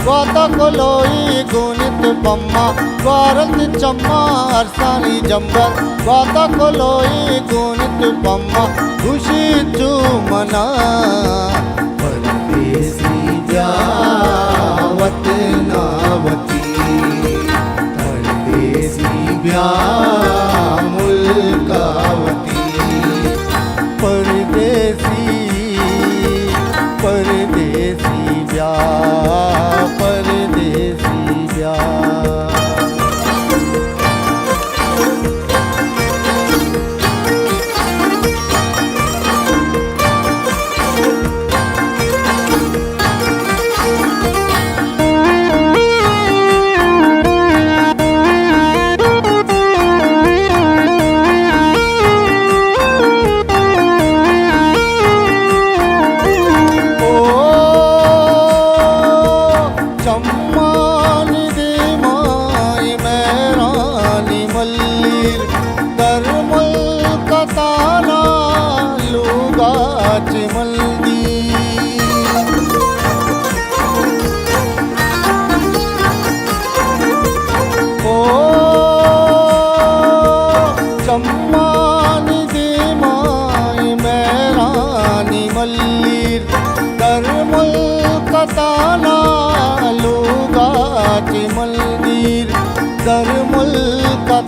गोता कोलोई गुनित बम्मा ग्वारत चम्मा अरसानी जंबर गोता कोलोई गुनित बम्मा खुशी चूमना परदेसी ब्यावत नावती परदेसी ब्या मुल्कावती परदेसी परदेसी ब्या परदेसी ब्या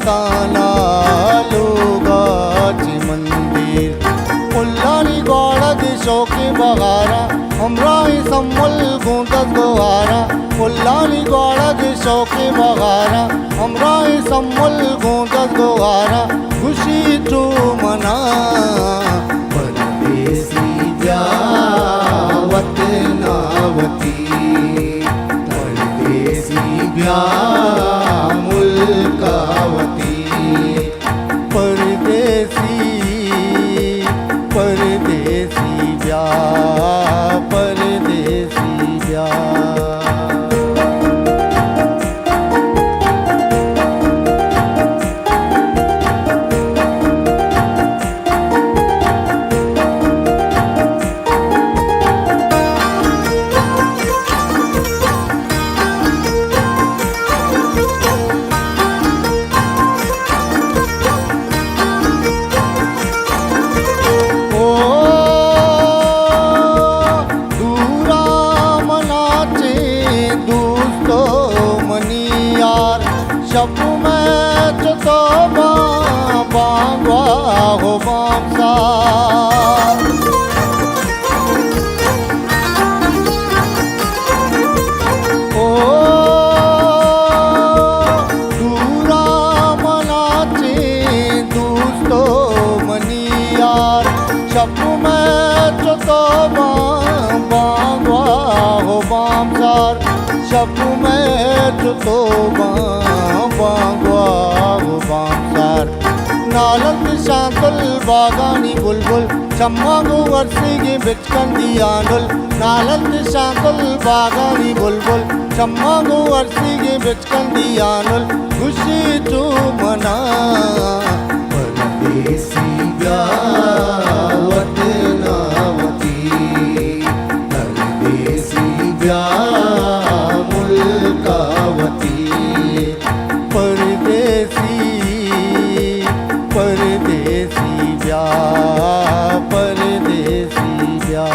ताना लोगाची मंदिर उल्लानी गोड़द शोके बगारा हमरा ही सम्मुल गूंदस गोहारा उल्लानी गोड़द शोके बगारा हमरा ही सम्मुल गूंदस गोहारा खुशी चूमना परदेसी ब्यावत नावती परदेसी ब्या मुल्कावती परदेसी परदेसी ब्या परदेसी ब्या शब में तो बांगवा हो बामसा ओ दूरा मनाचे दोस्तो मनियार शब में तो बांगवा हो बामसार शब में तो बांगवार नालंद शांतल बागानी बुलबुल चम्मा गो वर्षी के बिचकंदी आंडुल नालंद शांतल बागानी बुलबुल चम्मा गो वर्षी के बिचकंदी आंडुल खुशी चूमना परदेसी ब्यावत नावती परदेसी ब्या मुल्कावती परदेसी परदेसी ब्या परदेसी ब्या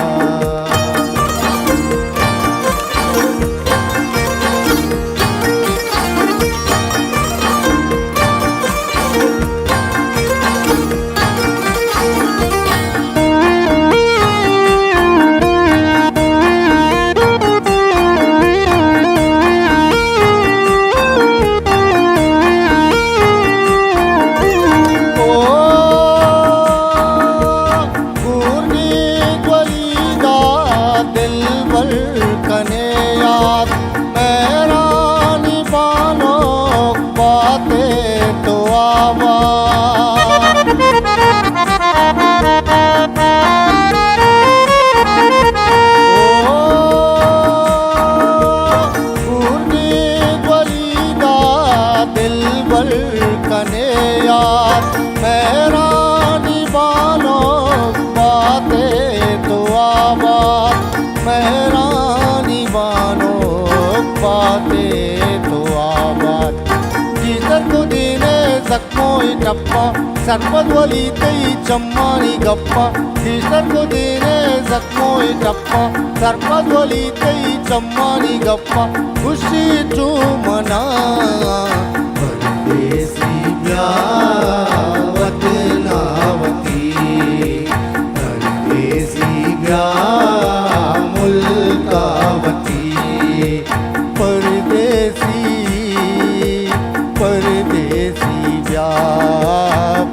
पाते तो आबाद टीचर को देने जख्मों टप्पा सर्पद्वली तई चम्मानी गप्पा टीचर को देने जख्मों टप्पा सर्पद्वली तई चम्मानी गप्पा खुशी चूमना परदेसी ब्याह वतनावती परदेसी ब्याह मुल्कावती परदेसी परदेसी ब्याह